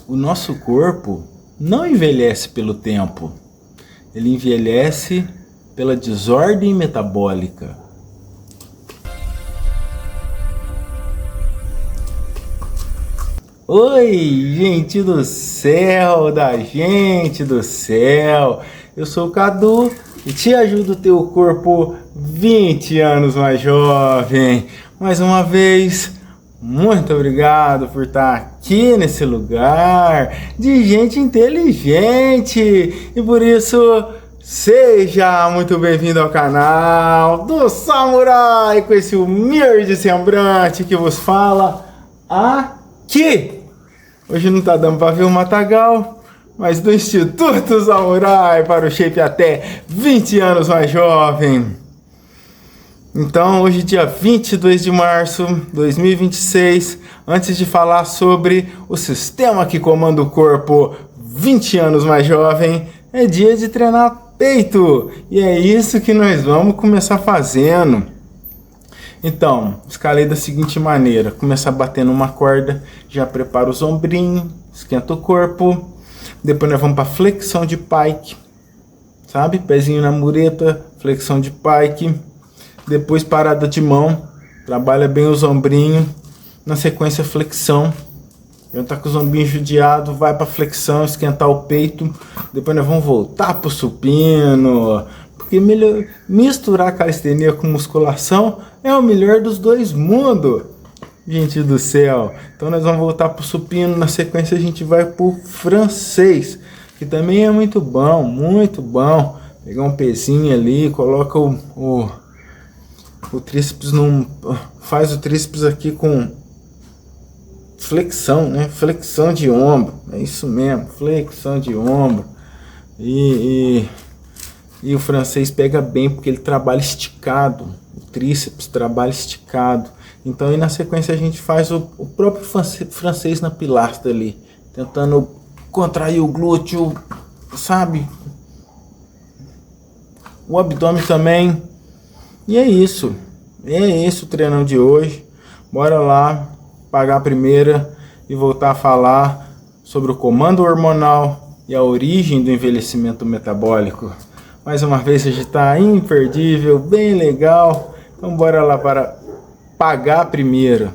O nosso corpo não envelhece pelo tempo, ele envelhece pela desordem metabólica. Oi, gente do céu, da gente do céu, eu sou o Cadu e te ajudo a ter o corpo 20 anos mais jovem. Mais uma vez, muito obrigado por estar aqui nesse lugar de gente inteligente e por isso seja muito bem-vindo ao canal do Samurai com esse humilde semblante que vos fala aqui. Hoje não tá dando para ver o matagal, mas do Instituto Samurai para o shape até 20 anos mais jovem. Então, hoje dia 22 de março de 2026, antes de falar sobre o sistema que comanda o corpo 20 anos mais jovem, é dia de treinar peito. E é isso que nós vamos começar fazendo. Então, escalei da seguinte maneira: começar batendo uma corda, já prepara os ombrinhos, esquenta o corpo. Depois nós vamos para flexão de pike, sabe? Pezinho na mureta, flexão de pike. Depois parada de mão, trabalha bem os ombrinhos. Na sequência flexão, já tá com os ombrinhos judiados, vai para flexão, esquentar o peito. Depois nós vamos voltar pro supino, porque misturar calistenia com musculação é o melhor dos dois mundos, gente do céu. Então nós vamos voltar pro supino, na sequência a gente vai pro francês, que também é muito bom, muito bom. Pegar um pezinho ali, coloca o tríceps faz o tríceps aqui com flexão, né? Flexão de ombro, é isso mesmo, flexão de ombro. E o francês pega bem porque ele trabalha esticado, o tríceps trabalha esticado. Então aí na sequência a gente faz o próprio francês na pilastra ali, tentando contrair o glúteo, sabe? O abdômen também. E é isso o treinão de hoje. Bora lá pagar a primeira e voltar a falar sobre o comando hormonal e a origem do envelhecimento metabólico. Mais uma vez hoje está imperdível, bem legal. Então bora lá para pagar a primeira.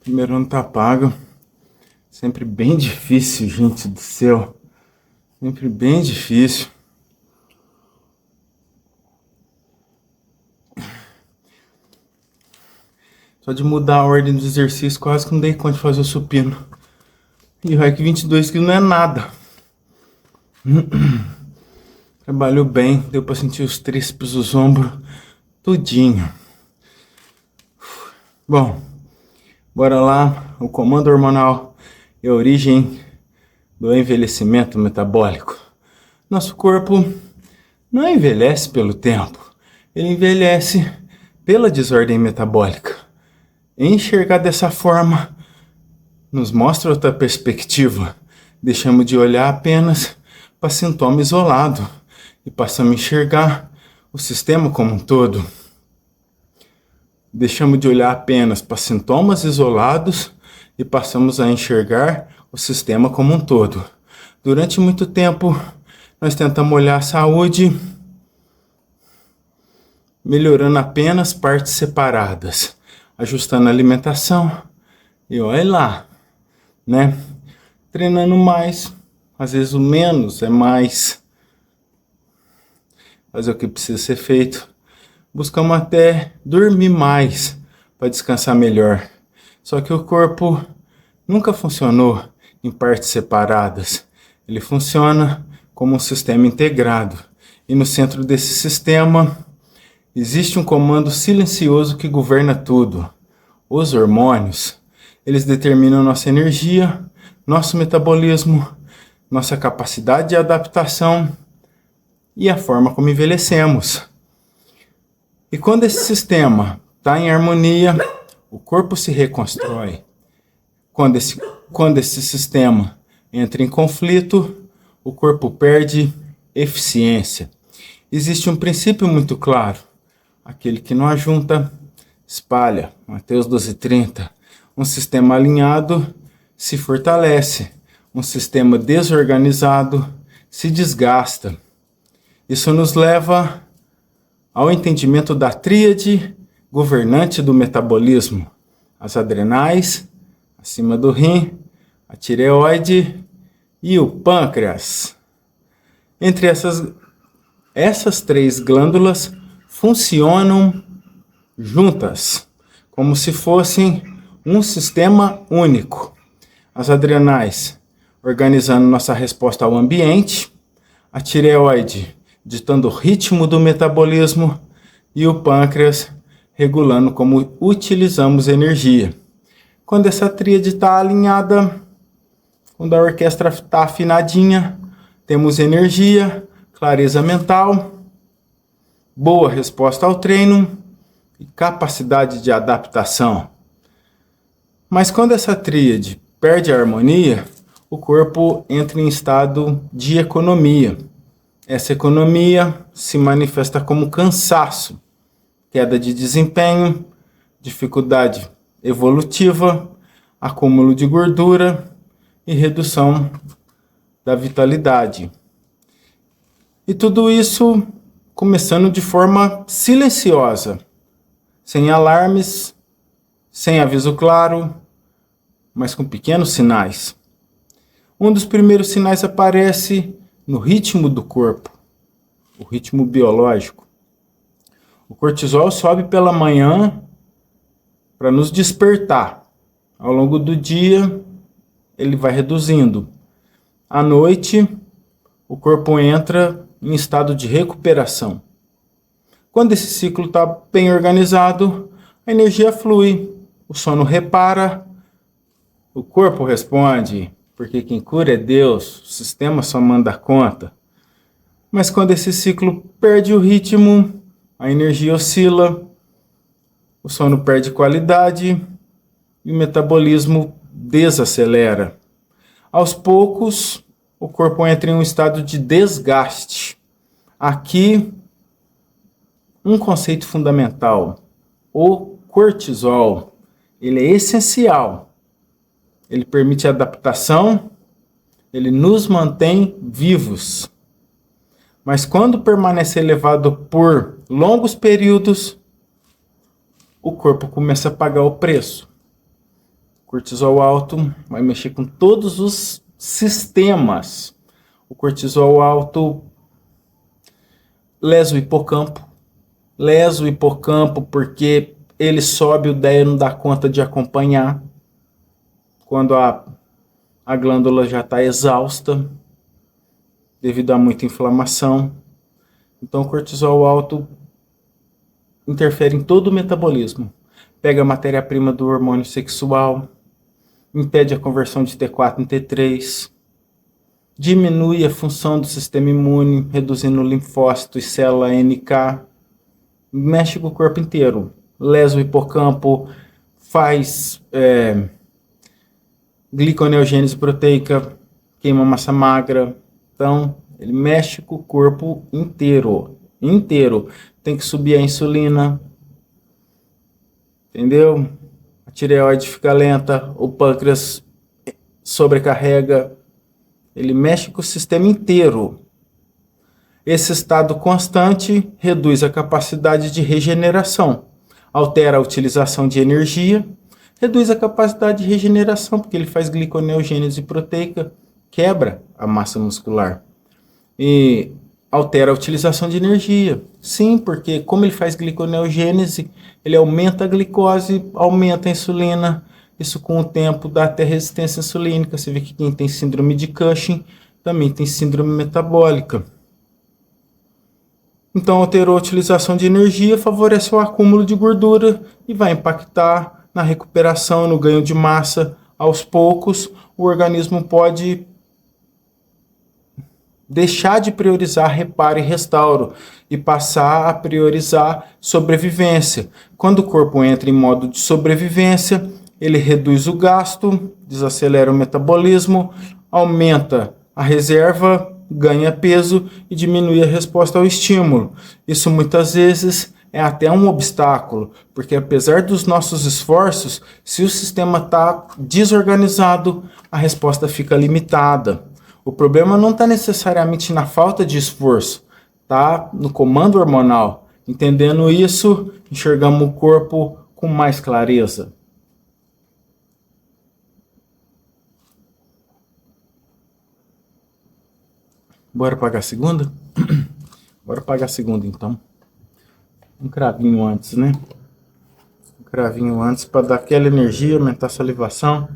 Primeiro ano tá pago. Sempre bem difícil, gente do céu. Sempre bem difícil. Só de mudar a ordem dos exercícios, quase que não dei conta de fazer o supino. E o REC 22 que não é nada. Trabalhou bem, deu pra sentir os tríceps, os ombros, tudinho. Bom, bora lá. O comando hormonal é a origem do envelhecimento metabólico. Nosso corpo não envelhece pelo tempo, ele envelhece pela desordem metabólica. Enxergar dessa forma nos mostra outra perspectiva. Deixamos de olhar apenas para sintoma isolado e passamos a enxergar o sistema como um todo. Deixamos de olhar apenas para sintomas isolados e passamos a enxergar o sistema como um todo. Durante muito tempo, nós tentamos olhar a saúde melhorando apenas partes separadas, ajustando a alimentação e olha lá, né? Treinando mais, às vezes o menos é mais. Fazer o que precisa ser feito. Buscamos até dormir mais para descansar melhor. Só que o corpo nunca funcionou em partes separadas. Ele funciona como um sistema integrado. E no centro desse sistema existe um comando silencioso que governa tudo. Os hormônios, eles determinam nossa energia, nosso metabolismo, nossa capacidade de adaptação e a forma como envelhecemos. E quando esse sistema está em harmonia, o corpo se reconstrói. Quando esse sistema entra em conflito, o corpo perde eficiência. Existe um princípio muito claro. Aquele que não ajunta, espalha. Mateus 12:30. Um sistema alinhado se fortalece. Um sistema desorganizado se desgasta. Isso nos leva ao entendimento da tríade governante do metabolismo. As adrenais, acima do rim, a tireoide e o pâncreas. Entre essas três glândulas funcionam juntas, como se fossem um sistema único. As adrenais organizando nossa resposta ao ambiente, a tireoide ditando o ritmo do metabolismo e o pâncreas regulando como utilizamos energia. Quando essa tríade está alinhada, quando a orquestra está afinadinha, temos energia, clareza mental, boa resposta ao treino e capacidade de adaptação. Mas quando essa tríade perde a harmonia, o corpo entra em estado de economia. Essa economia se manifesta como cansaço, queda de desempenho, dificuldade evolutiva, acúmulo de gordura e redução da vitalidade. E tudo isso começando de forma silenciosa, sem alarmes, sem aviso claro, mas com pequenos sinais. Um dos primeiros sinais aparece no ritmo do corpo, o ritmo biológico. O cortisol sobe pela manhã para nos despertar. Ao longo do dia, ele vai reduzindo. À noite, o corpo entra em estado de recuperação. Quando esse ciclo está bem organizado, a energia flui, o sono repara, o corpo responde, porque quem cura é Deus, o sistema só manda conta. Mas quando esse ciclo perde o ritmo, a energia oscila, o sono perde qualidade e o metabolismo desacelera. Aos poucos, o corpo entra em um estado de desgaste. Aqui, um conceito fundamental. O cortisol, ele é essencial. Ele permite a adaptação, ele nos mantém vivos. Mas quando permanece elevado por longos períodos, o corpo começa a pagar o preço. Cortisol alto vai mexer com todos os sistemas. O cortisol alto lesa o hipocampo. Lesa o hipocampo porque ele sobe, o DEA não dá conta de acompanhar. Quando a glândula já está exausta, devido a muita inflamação. Então o cortisol alto interfere em todo o metabolismo. Pega a matéria-prima do hormônio sexual, impede a conversão de T4 em T3, diminui a função do sistema imune, reduzindo linfócito e célula NK, mexe com o corpo inteiro, lesa o hipocampo, faz gliconeogênese proteica, queima massa magra. Então, ele mexe com o corpo inteiro. Tem que subir a insulina, entendeu? A tireoide fica lenta, o pâncreas sobrecarrega. Ele mexe com o sistema inteiro. Esse estado constante reduz a capacidade de regeneração, altera a utilização de energia, reduz a capacidade de regeneração, porque ele faz gliconeogênese proteica, quebra a massa muscular. E altera a utilização de energia. Sim, porque como ele faz gliconeogênese, ele aumenta a glicose, aumenta a insulina. Isso com o tempo dá até resistência insulínica. Você vê que quem tem síndrome de Cushing também tem síndrome metabólica. Então alterou a utilização de energia, favorece o acúmulo de gordura e vai impactar na recuperação, no ganho de massa. Aos poucos, o organismo pode deixar de priorizar reparo e restauro e passar a priorizar sobrevivência. Quando o corpo entra em modo de sobrevivência, ele reduz o gasto, desacelera o metabolismo, aumenta a reserva, ganha peso e diminui a resposta ao estímulo. Isso muitas vezes é até um obstáculo, porque apesar dos nossos esforços, se o sistema está desorganizado, a resposta fica limitada. O problema não está necessariamente na falta de esforço, está no comando hormonal. Entendendo isso, enxergamos o corpo com mais clareza. Bora pagar a segunda? Bora pagar a segunda, então. Um cravinho antes, né? Um cravinho antes para dar aquela energia, aumentar a salivação.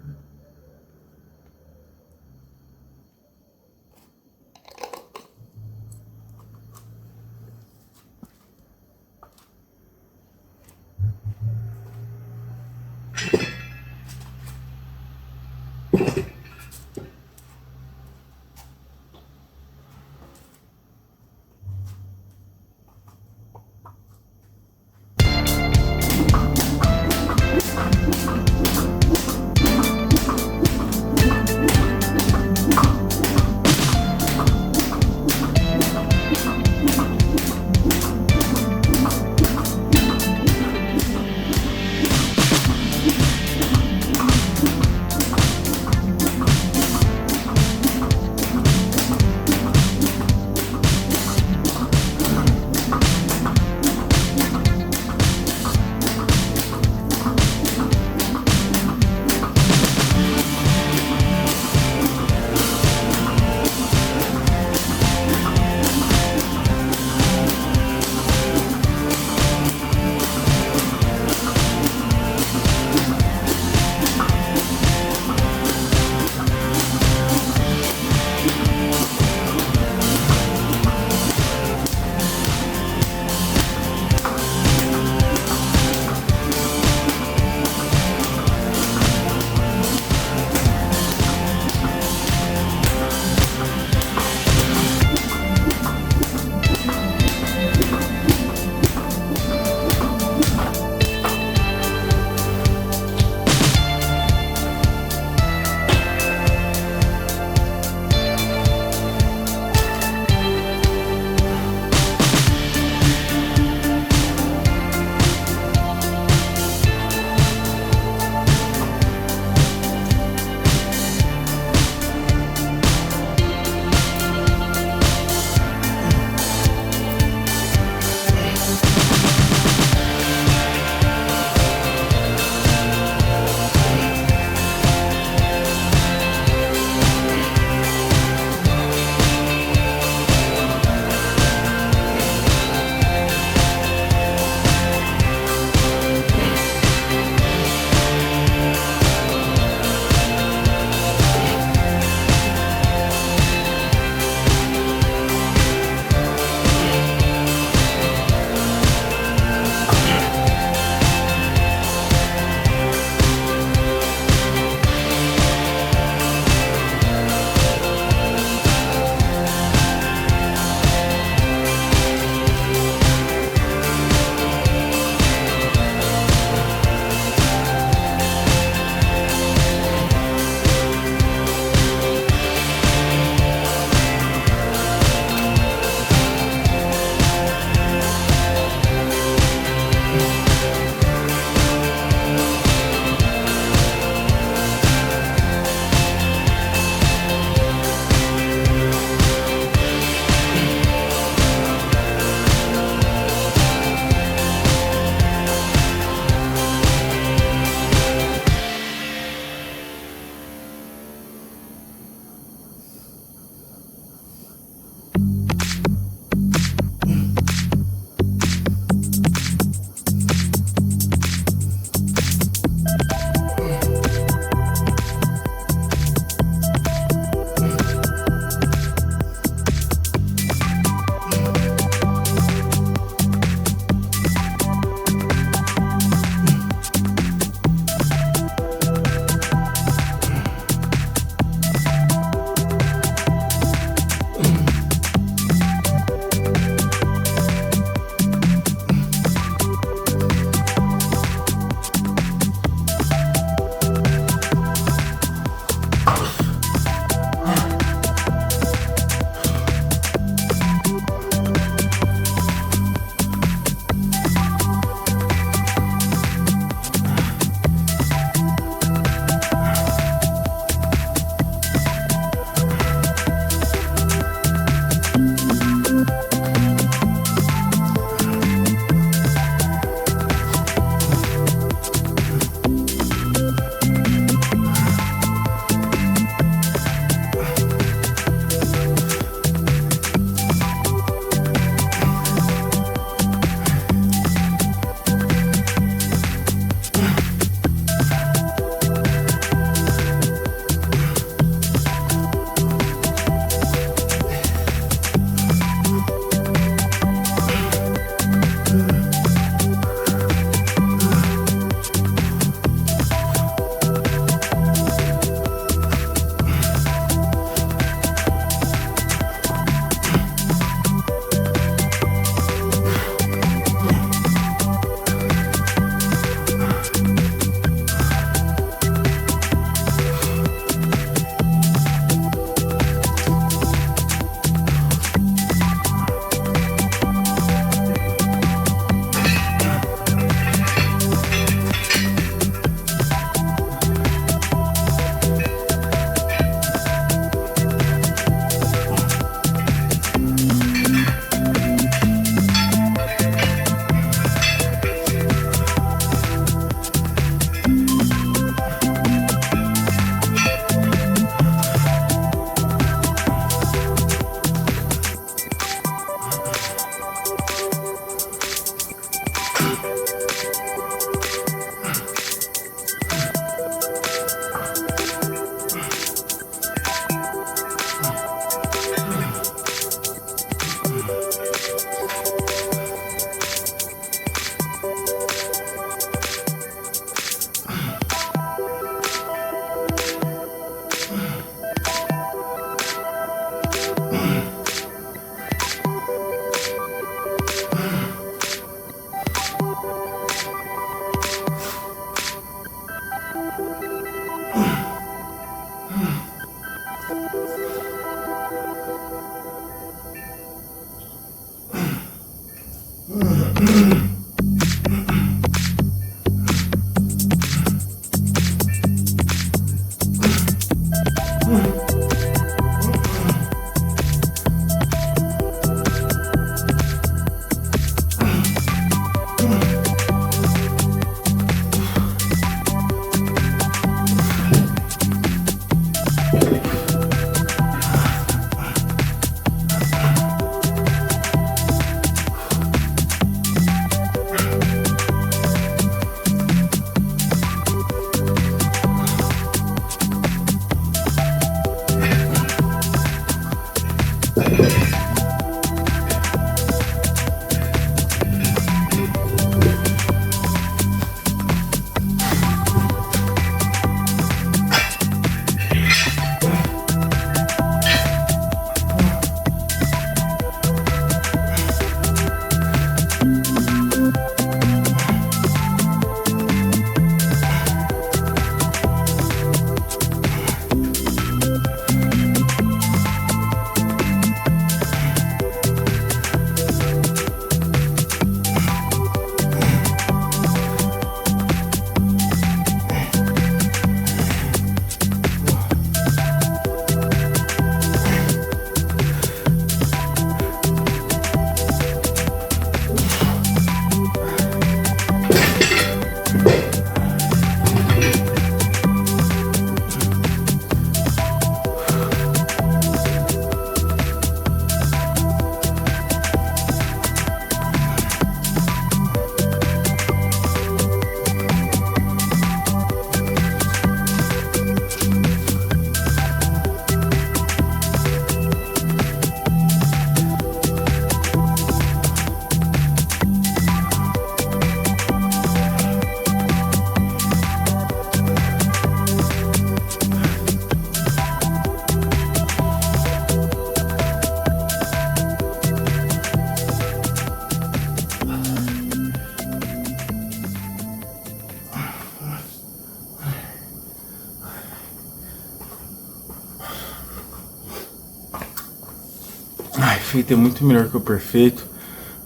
Feito é muito melhor que o perfeito.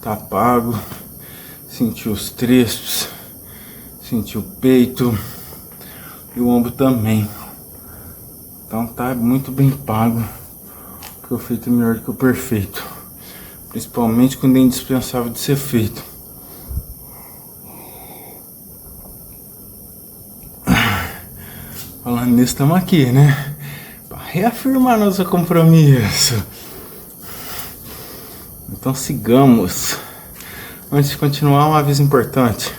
Tá pago. Senti os trechos. Senti o peito. E o ombro também. Então tá muito bem pago. Porque o feito é melhor que o perfeito. Principalmente quando é indispensável de ser feito. Falando nisso, estamos aqui, né? Para reafirmar nosso compromisso. Então sigamos. Antes de continuar, um aviso importante.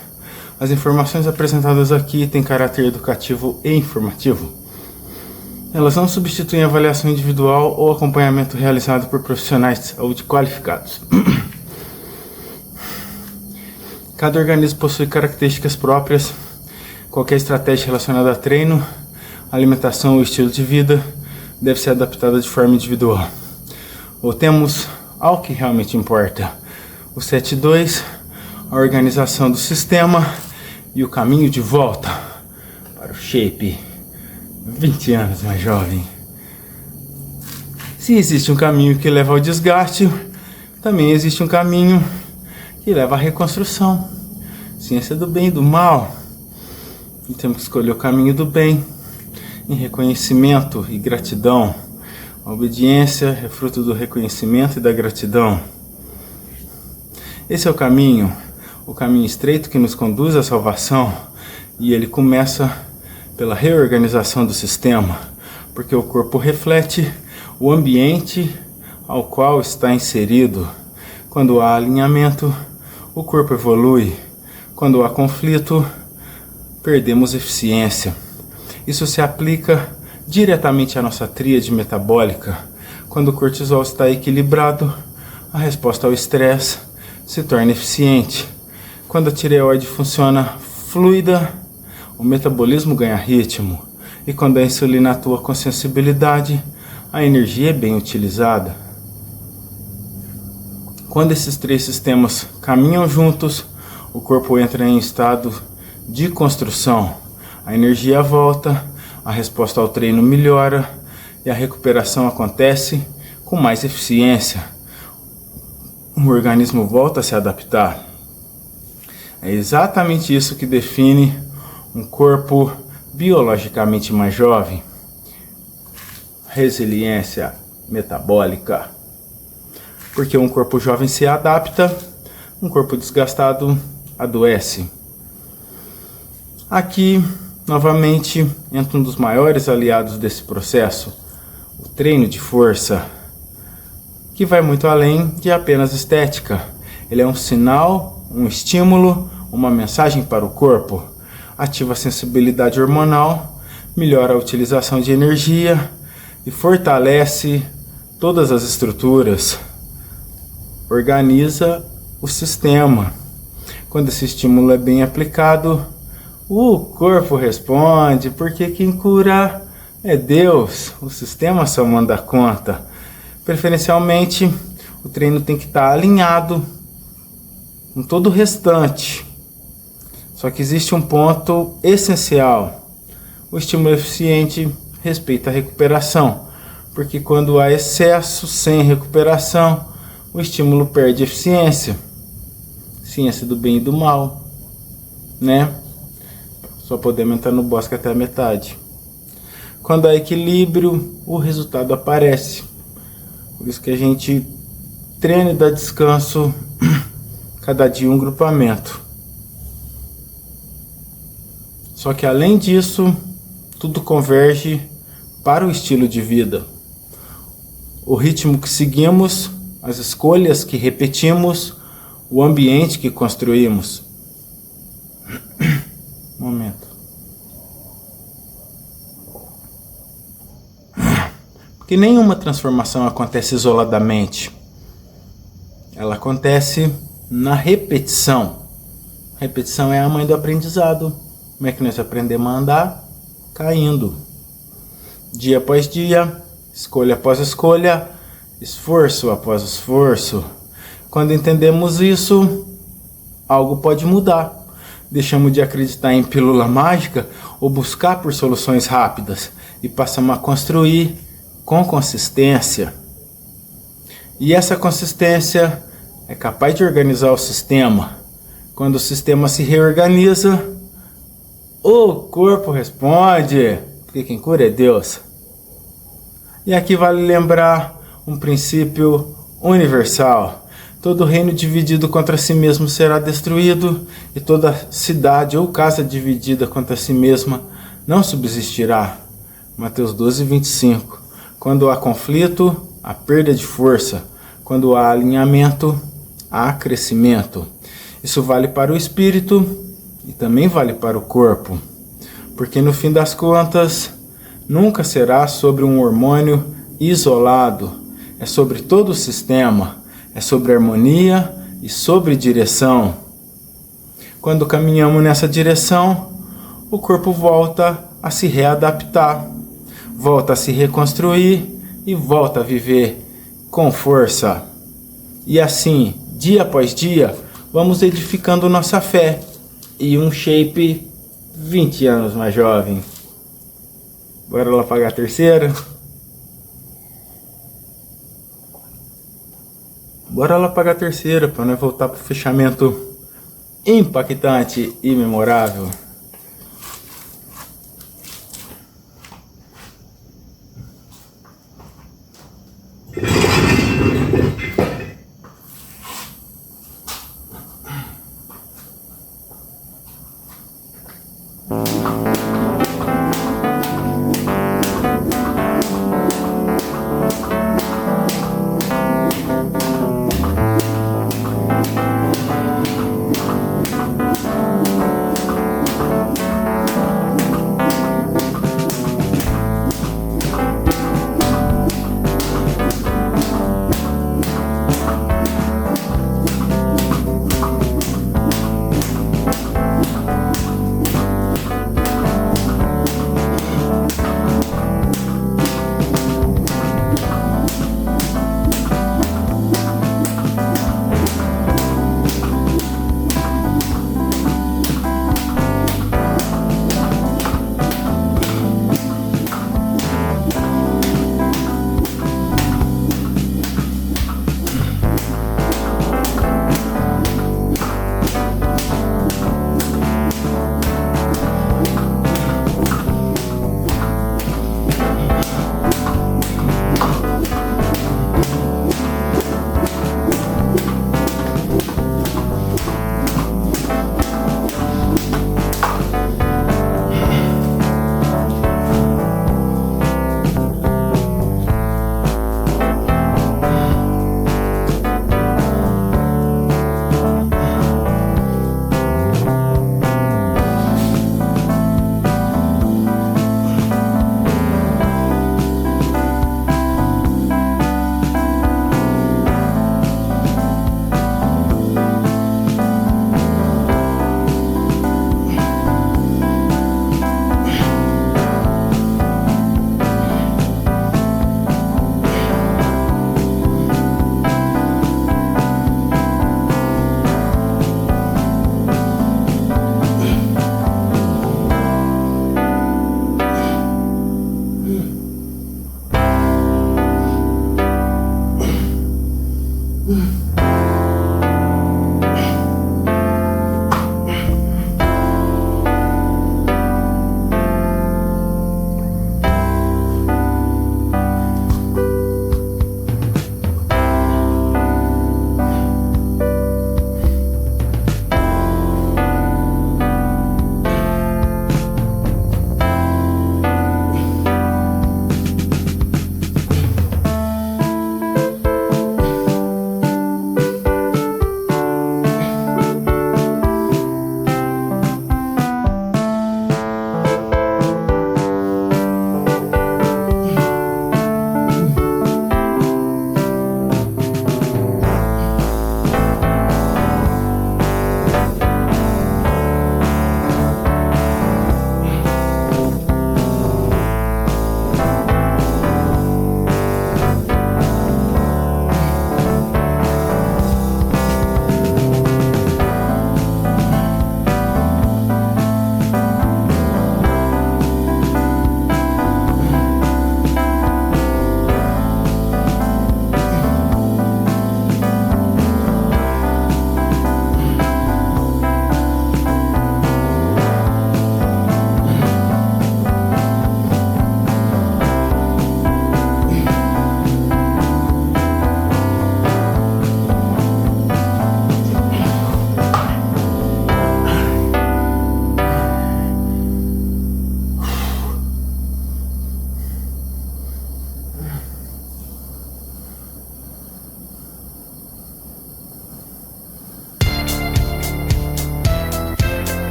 As informações apresentadas aqui têm caráter educativo e informativo. Elas não substituem avaliação individual ou acompanhamento realizado por profissionais de saúde qualificados. Cada organismo possui características próprias. Qualquer estratégia relacionada a treino, alimentação ou estilo de vida deve ser adaptada de forma individual. Voltemos ao que realmente importa. O 7.2, a organização do sistema e o caminho de volta para o shape 20 anos mais jovem. Se existe um caminho que leva ao desgaste, também existe um caminho que leva à reconstrução. Ciência do bem e do mal. E temos que escolher o caminho do bem, em reconhecimento e gratidão. A obediência é fruto do reconhecimento e da gratidão. Esse é o caminho estreito que nos conduz à salvação, e ele começa pela reorganização do sistema, porque o corpo reflete o ambiente ao qual está inserido. Quando há alinhamento, o corpo evolui. Quando há conflito, perdemos eficiência. Isso se aplica diretamente à nossa tríade metabólica. Quando o cortisol está equilibrado, a resposta ao estresse se torna eficiente. Quando a tireoide funciona fluida, o metabolismo ganha ritmo. E quando a insulina atua com sensibilidade, a energia é bem utilizada. Quando esses três sistemas caminham juntos, o corpo entra em estado de construção. A energia volta, a resposta ao treino melhora e a recuperação acontece com mais eficiência. O organismo volta a se adaptar. É exatamente isso que define um corpo biologicamente mais jovem. Resiliência metabólica. Porque um corpo jovem se adapta, um corpo desgastado adoece. Aqui, novamente, entra um dos maiores aliados desse processo, o treino de força, que vai muito além de apenas estética. Ele é um sinal, um estímulo, uma mensagem para o corpo. Ativa a sensibilidade hormonal, melhora a utilização de energia e fortalece todas as estruturas. Organiza o sistema. Quando esse estímulo é bem aplicado, o corpo responde, porque quem cura é Deus. O sistema só manda conta. Preferencialmente, o treino tem que estar alinhado com todo o restante. Só que existe um ponto essencial. O estímulo eficiente respeita a recuperação, porque quando há excesso sem recuperação, o estímulo perde eficiência. Ciência do bem e do mal, né? Só podemos entrar no bosque até a metade. Quando há equilíbrio, o resultado aparece. Por isso que a gente treina e dá descanso cada dia um grupamento. Só que além disso, tudo converge para o estilo de vida. O ritmo que seguimos, as escolhas que repetimos, o ambiente que construímos. Momento. Porque nenhuma transformação acontece isoladamente. Ela acontece na repetição. Repetição é a mãe do aprendizado. Como é que nós aprendemos a andar? Caindo. Dia após dia, escolha após escolha, esforço após esforço. Quando entendemos isso, algo pode mudar. Deixamos de acreditar em pílula mágica ou buscar por soluções rápidas e passamos a construir com consistência. E essa consistência é capaz de organizar o sistema. Quando o sistema se reorganiza, o corpo responde, porque quem cura é Deus. E aqui vale lembrar um princípio universal. Todo reino dividido contra si mesmo será destruído, e toda cidade ou casa dividida contra si mesma não subsistirá. Mateus 12, 25. Quando há conflito, há perda de força. Quando há alinhamento, há crescimento. Isso vale para o espírito e também vale para o corpo. Porque no fim das contas, nunca será sobre um hormônio isolado. É sobre todo o sistema. É sobre harmonia e sobre direção. Quando caminhamos nessa direção, o corpo volta a se readaptar, volta a se reconstruir e volta a viver com força. E assim, dia após dia, vamos edificando nossa fé e um shape 20 anos mais jovem. Bora lá pagar a terceira? Bora lá pagar a terceira para nós voltar para o fechamento impactante e memorável.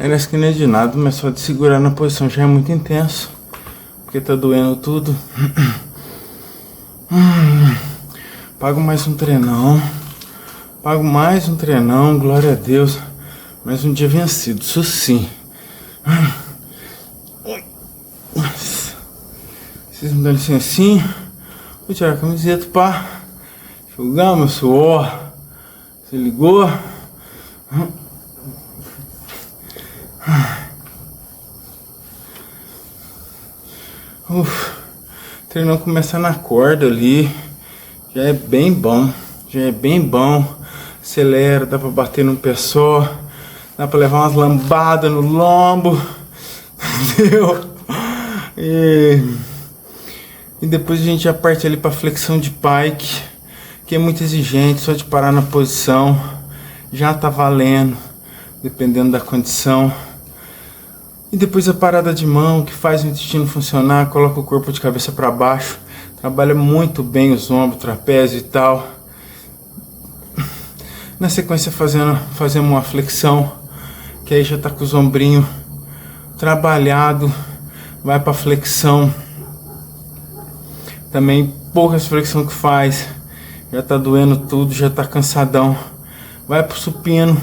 Parece que não é de nada, mas só de segurar na posição já é muito intenso. Porque tá doendo tudo. Pago mais um treinão. Pago mais um treinão, glória a Deus. Mais um dia vencido, isso sim. Vocês me dão licencinha. Vou tirar a camiseta pra enxugar meu suor. Se ligou? O treinão começa na corda ali. Já é bem bom. Já é bem bom. Acelera, dá pra bater no pé só. Dá pra levar umas lambadas no lombo. Entendeu? E depois a gente já parte ali pra flexão de pike, que é muito exigente, só de parar na posição. Já tá valendo, dependendo da condição. E depois a parada de mão, que faz o intestino funcionar, coloca o corpo de cabeça para baixo. Trabalha muito bem os ombros, trapézio e tal. Na sequência fazemos uma flexão, que aí já tá com os ombrinhos trabalhado. Vai para flexão. Também poucas flexões que faz. Já tá doendo tudo, já tá cansadão. Vai pro supino.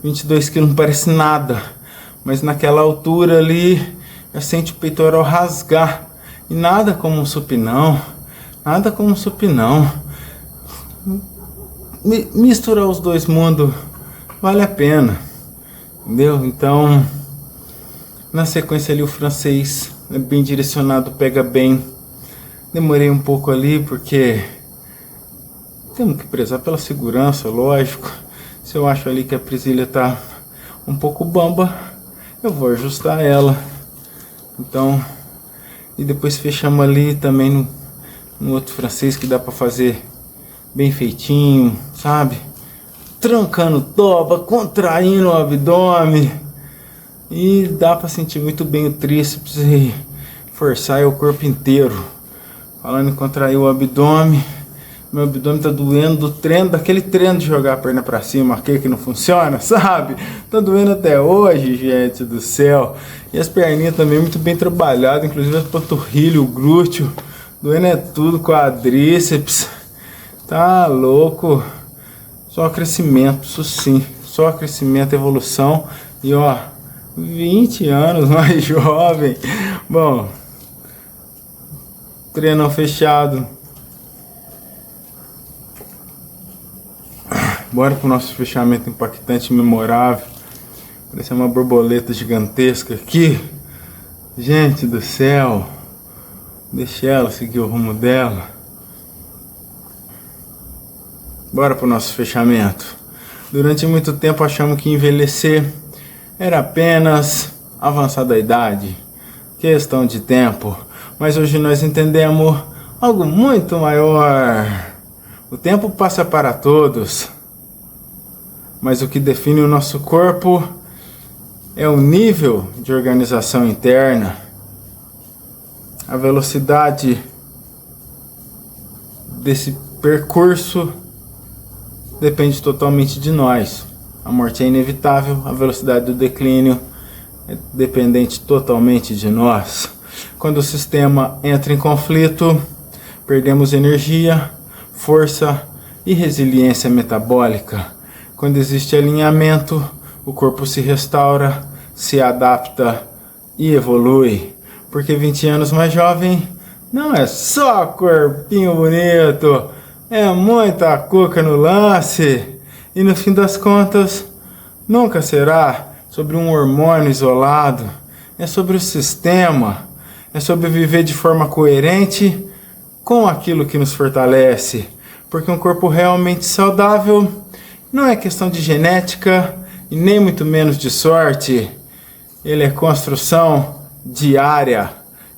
22 kg não parece nada. Mas naquela altura ali, já sente o peitoral rasgar. E nada como um supinão. Nada como um supinão. Misturar os dois mundos vale a pena. Entendeu? Então, na sequência ali o francês é bem direcionado, pega bem. Demorei um pouco ali porque temos que prezar pela segurança, lógico. Se eu acho ali que a presilha tá um pouco bamba, eu vou ajustar ela. Então, e depois fechamos ali também no outro francês que dá pra fazer bem feitinho, sabe? Trancando toba, contraindo o abdômen. E dá pra sentir muito bem o tríceps e forçar o corpo inteiro. Falando em contrair o abdômen, meu abdômen tá doendo do treino, daquele treino de jogar a perna pra cima, aquele que não funciona, sabe? Tá doendo até hoje, gente do céu. E as perninhas também muito bem trabalhadas, inclusive a panturrilha, o glúteo. Doendo é tudo, quadríceps. Tá louco. Só crescimento, isso sim. Só crescimento, evolução. E ó, 20 anos mais jovem. Bom, treino fechado. Bora pro nosso fechamento impactante e memorável. Parece uma borboleta gigantesca aqui. Gente do céu. Deixa ela seguir o rumo dela. Bora pro nosso fechamento. Durante muito tempo achamos que envelhecer era apenas avançar da idade. Questão de tempo. Mas hoje nós entendemos algo muito maior. O tempo passa para todos. Mas o que define o nosso corpo é o nível de organização interna. A velocidade desse percurso depende totalmente de nós. A morte é inevitável, a velocidade do declínio é dependente totalmente de nós. Quando o sistema entra em conflito, perdemos energia, força e resiliência metabólica. Quando existe alinhamento, o corpo se restaura, se adapta e evolui. Porque 20 anos mais jovem não é só corpinho bonito, é muita cuca no lance. E no fim das contas, nunca será sobre um hormônio isolado, é sobre o sistema, é sobre viver de forma coerente com aquilo que nos fortalece. Porque um corpo realmente saudável não é questão de genética e nem muito menos de sorte. Ele é construção diária,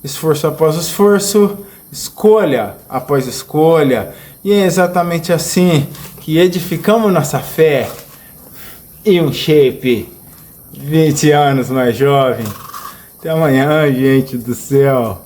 esforço após esforço, escolha após escolha. E é exatamente assim que edificamos nossa fé e um shape 20 anos mais jovem. Até amanhã, gente do céu.